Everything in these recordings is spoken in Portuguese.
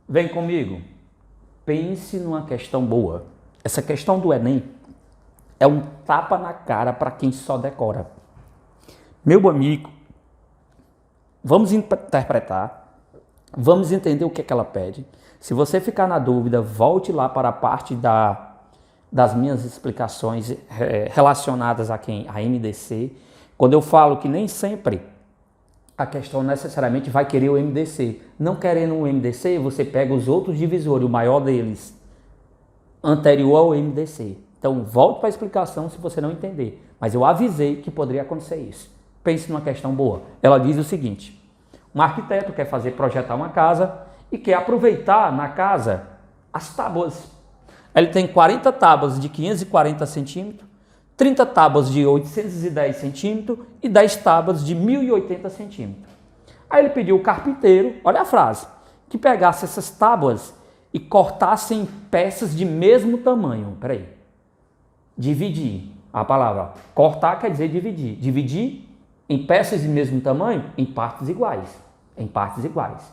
Vem comigo. Pense numa questão boa. Essa questão do Enem é um tapa na cara para quem só decora. Meu amigo, vamos interpretar, vamos entender o que é que ela pede. Se você ficar na dúvida, volte lá para a parte das minhas explicações relacionadas a MDC. Quando eu falo que nem sempre a questão necessariamente vai querer o MDC. Não querendo o MDC, você pega os outros divisores, o maior deles, anterior ao MDC. Então, volte para a explicação se você não entender. Mas eu avisei que poderia acontecer isso. Pense numa questão boa. Ela diz o seguinte: um arquiteto quer projetar uma casa e quer aproveitar na casa as tábuas. Ele tem 40 tábuas de 540 centímetros, 30 tábuas de 810 centímetros e 10 tábuas de 1080 centímetros. Aí ele pediu o carpinteiro, olha a frase, que pegasse essas tábuas e cortasse em peças de mesmo tamanho. Peraí. Dividir. A palavra cortar quer dizer dividir. Dividir em peças de mesmo tamanho, em partes iguais. Em partes iguais.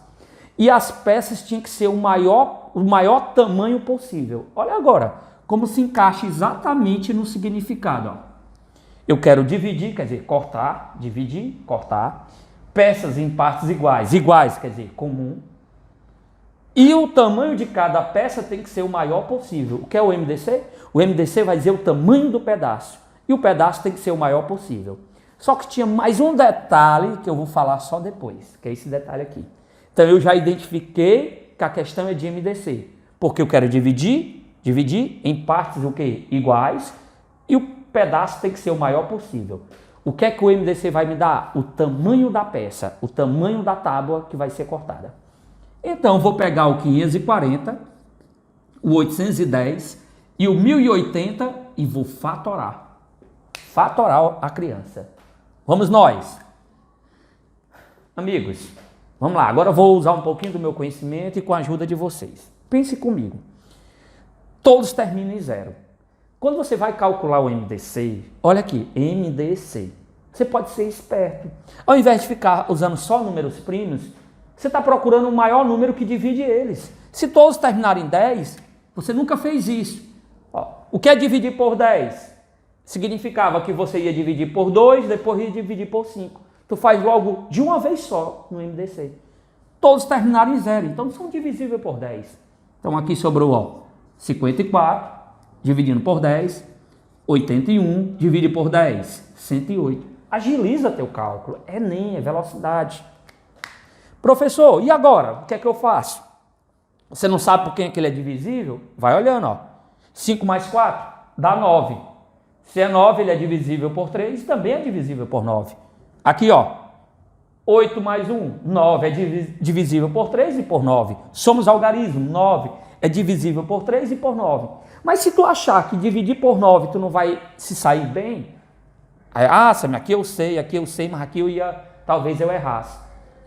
E as peças tinham que ser o maior tamanho possível. Olha agora, como se encaixa exatamente no significado. Ó. Eu quero dividir, quer dizer, cortar, dividir, cortar. Peças em partes iguais. Iguais, quer dizer, comum. E o tamanho de cada peça tem que ser o maior possível. O que é o MDC? O MDC vai dizer o tamanho do pedaço. E o pedaço tem que ser o maior possível. Só que tinha mais um detalhe que eu vou falar só depois, que é esse detalhe aqui. Então eu já identifiquei que a questão é de MDC. Porque eu quero dividir em partes o quê? Iguais. E o pedaço tem que ser o maior possível. O que é que o MDC vai me dar? O tamanho da peça, o tamanho da tábua que vai ser cortada. Então, vou pegar o 540, o 810 e o 1080 e vou fatorar. Fatorar a criança. Vamos nós. Amigos, vamos lá. Agora eu vou usar um pouquinho do meu conhecimento e com a ajuda de vocês. Pense comigo. Todos terminam em zero. Quando você vai calcular o MDC, olha aqui, MDC. Você pode ser esperto. Ao invés de ficar usando só números primos, você está procurando o maior número que divide eles. Se todos terminarem em 10, você nunca fez isso. Ó, o que é dividir por 10? Significava que você ia dividir por 2, depois ia dividir por 5. Tu faz logo de uma vez só no MDC. Todos terminaram em 0, então são divisíveis por 10. Então aqui sobrou, ó, 54, dividindo por 10, 81, divide por 10, 108. Agiliza teu cálculo. Enem, é velocidade. Professor, e agora? O que é que eu faço? Você não sabe por quem é que ele é divisível? Vai olhando, ó. 5 mais 4 dá 9. Se é 9, ele é divisível por 3, também é divisível por 9. Aqui, ó. 8 mais 1, 9 é divisível por 3 e por 9. Somos algarismo, 9 é divisível por 3 e por 9. Mas se tu achar que dividir por 9 tu não vai se sair bem, aí, Sammy, aqui eu sei, mas aqui talvez eu errasse.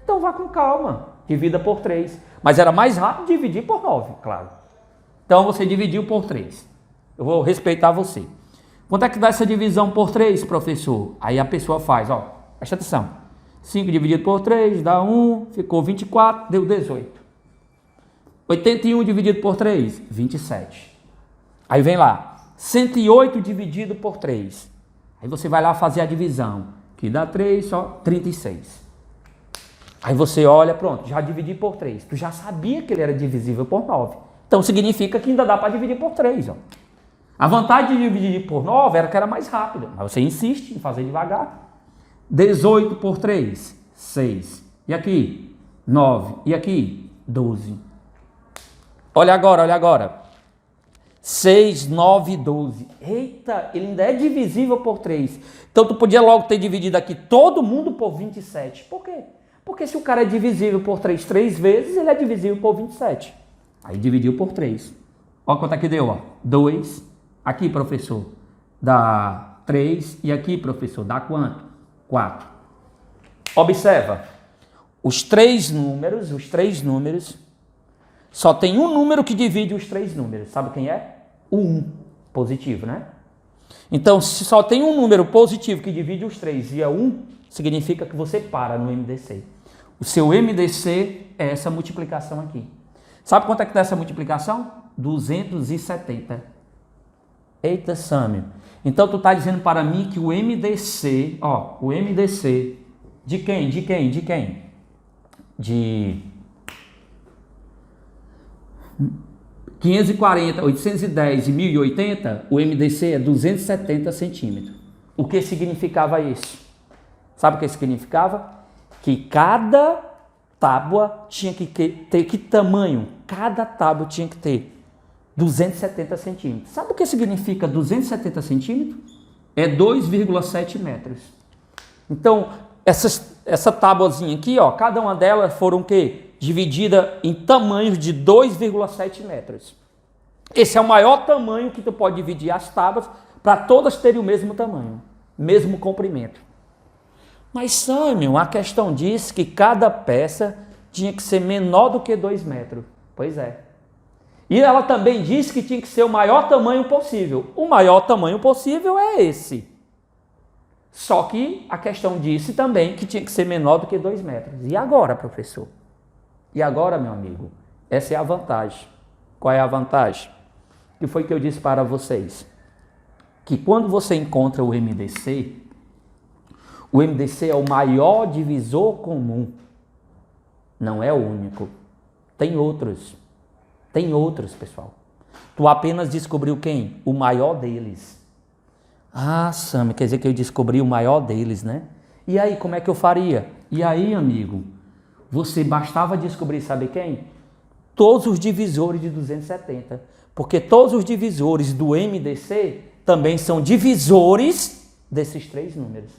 Então vá com calma, divida por 3. Mas era mais rápido dividir por 9, claro. Então você dividiu por 3. Eu vou respeitar você. Quanto é que dá essa divisão por 3, professor? Aí a pessoa faz, ó, presta atenção. 5 dividido por 3 dá 1, ficou 24, deu 18. 81 dividido por 3, 27. Aí vem lá, 108 dividido por 3. Aí você vai lá fazer a divisão, que dá 3, só 36. Aí você olha, pronto, já dividi por 3. Tu já sabia que ele era divisível por 9. Então significa que ainda dá para dividir por 3. Ó. A vantagem de dividir por 9 era que era mais rápido. Mas você insiste em fazer devagar. 18 por 3, 6. E aqui? 9. E aqui? 12. Olha agora. 6, 9, 12. Eita, ele ainda é divisível por 3. Então tu podia logo ter dividido aqui todo mundo por 27. Por quê? Porque se o cara é divisível por 3 vezes, ele é divisível por 27. Aí dividiu por 3. Olha quanto é que deu, ó. 2. Aqui, professor, dá 3. E aqui, professor, dá quanto? 4. Observa. Os três números, só tem um número que divide os 3 números. Sabe quem é? O 1. Positivo, né? Então, se só tem um número positivo que divide os 3 e é 1, significa que você para no MDC. O seu MDC é essa multiplicação aqui. Sabe quanto é que dá essa multiplicação? 270. Eita, Sâmio. Então, tu está dizendo para mim que o MDC, ó, o MDC, de quem? De 540, 810 e 1080, o MDC é 270 centímetros. O que significava isso? Sabe o que significava? Que cada tábua tinha que ter que tamanho? Cada tábua tinha que ter 270 centímetros. Sabe o que significa 270 centímetros? É 2,7 metros. Então, essa tábuazinha aqui, ó, cada uma delas foram o quê? Dividida em tamanhos de 2,7 metros. Esse é o maior tamanho que tu pode dividir as tábuas para todas terem o mesmo tamanho, mesmo comprimento. Mas, Sâmio, a questão diz que cada peça tinha que ser menor do que 2 metros. Pois é. E ela também disse que tinha que ser o maior tamanho possível. O maior tamanho possível é esse. Só que a questão disse também que tinha que ser menor do que 2 metros. E agora, professor? E agora, meu amigo? Essa é a vantagem. Qual é a vantagem? Que foi que eu disse para vocês? Que quando você encontra o MDC é o maior divisor comum. Não é o único. Tem outros. Tem outros, pessoal. Tu apenas descobriu quem? O maior deles. Ah, Sam, quer dizer que eu descobri o maior deles, né? E aí, como é que eu faria? E aí, amigo, você bastava descobrir, sabe quem? Todos os divisores de 270. Porque todos os divisores do MDC também são divisores desses 3 números.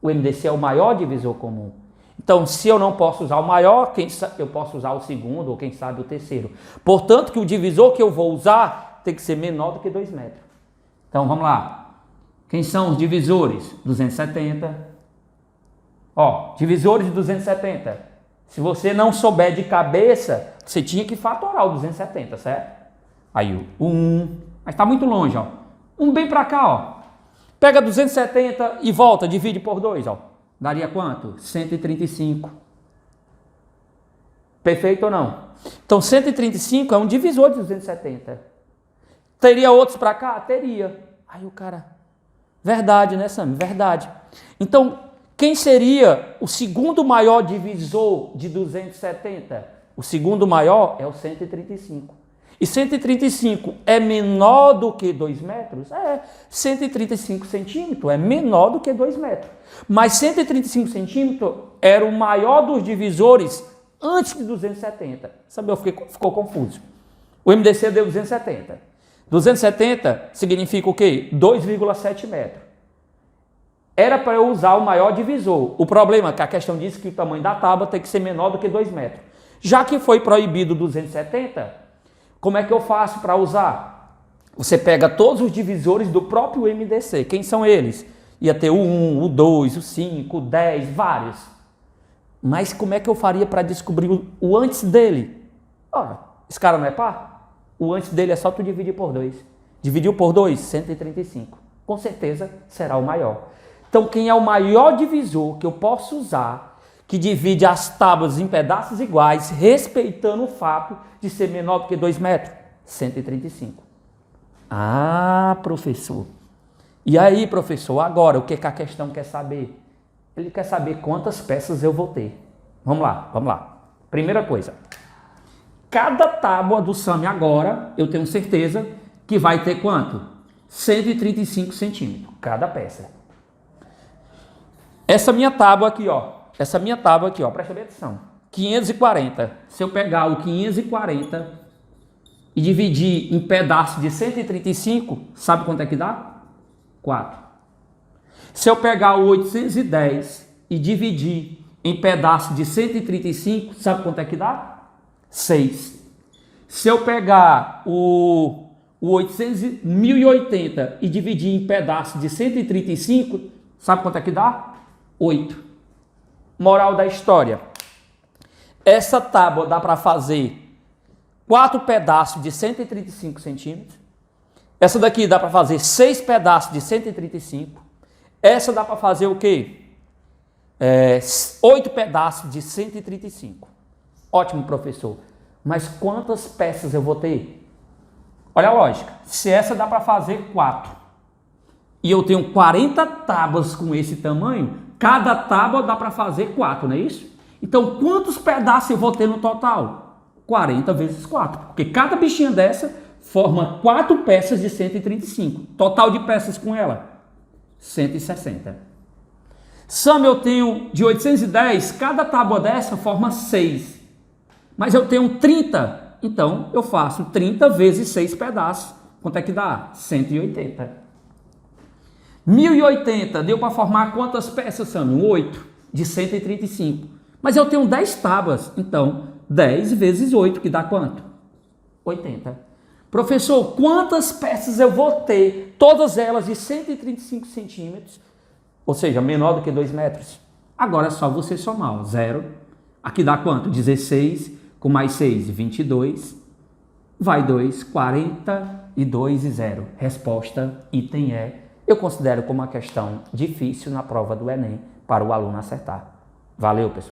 O MDC é o maior divisor comum. Então, se eu não posso usar o maior, eu posso usar o segundo ou quem sabe o terceiro. Portanto, que o divisor que eu vou usar tem que ser menor do que 2 metros. Então, vamos lá. Quem são os divisores? 270. Ó, divisores de 270. Se você não souber de cabeça, você tinha que fatorar o 270, certo? Aí o 1, mas está muito longe, ó. 1 bem para cá, ó. Pega 270 e volta, divide por 2, ó. Daria quanto? 135. Perfeito ou não? Então, 135 é um divisor de 270. Teria outros para cá? Teria. Aí o cara... Verdade, né, Sam? Verdade. Então, quem seria o segundo maior divisor de 270? O segundo maior é o 135. E 135 é menor do que 2 metros? É, 135 centímetros é menor do que 2 metros. Mas 135 centímetros era o maior dos divisores antes de 270. Sabe, ficou confuso. O MDC deu 270. 270 significa o quê? 2,7 metros. Era para eu usar o maior divisor. O problema é que a questão diz que o tamanho da tábua tem que ser menor do que 2 metros. Já que foi proibido 270, como é que eu faço para usar? Você pega todos os divisores do próprio MDC. Quem são eles? Ia ter o 1, o 2, o 5, o 10, vários. Mas como é que eu faria para descobrir o antes dele? Ora, esse cara não é par? O antes dele é só tu dividir por 2. Dividiu por 2, 135. Com certeza será o maior. Então, quem é o maior divisor que eu posso usar, que divide as tábuas em pedaços iguais, respeitando o fato de ser menor do que 2 metros? 135. Ah, professor. E aí, professor, agora o que a questão quer saber? Ele quer saber quantas peças eu vou ter. Vamos lá. Primeira coisa. Cada tábua do SAMI agora, eu tenho certeza que vai ter quanto? 135 centímetros, cada peça. Essa minha tábua aqui, ó, presta bem atenção. 540. Se eu pegar o 540 e dividir em pedaços de 135, sabe quanto é que dá? 4. Se eu pegar o 810 e dividir em pedaços de 135, sabe quanto é que dá? 6. Se eu pegar o 1080 e dividir em pedaços de 135, sabe quanto é que dá? 8. Moral da história. Essa tábua dá para fazer 4 pedaços de 135 centímetros. Essa daqui dá para fazer 6 pedaços de 135. Essa dá para fazer o quê? 8 pedaços de 135. Ótimo, professor. Mas quantas peças eu vou ter? Olha a lógica. Se essa dá para fazer 4 e eu tenho 40 tábuas com esse tamanho, cada tábua dá para fazer 4, não é isso? Então, quantos pedaços eu vou ter no total? 40 vezes 4. Porque cada bichinha dessa forma 4 peças de 135. Total de peças com ela, 160. Sam, eu tenho de 810, cada tábua dessa forma 6. Mas eu tenho 30, então eu faço 30 vezes 6 pedaços. Quanto é que dá? 180. 1080, deu para formar quantas peças, Sam? 8 de 135. Mas eu tenho 10 tábuas, então 10 vezes 8, que dá quanto? 80. Professor, quantas peças eu vou ter? Todas elas de 135 centímetros, ou seja, menor do que 2 metros. Agora é só você somar, ó, 0. Aqui dá quanto? 16, com mais 6, 22. Vai 2, 42 e 0. Resposta, item E. Eu considero como uma questão difícil na prova do Enem para o aluno acertar. Valeu, pessoal.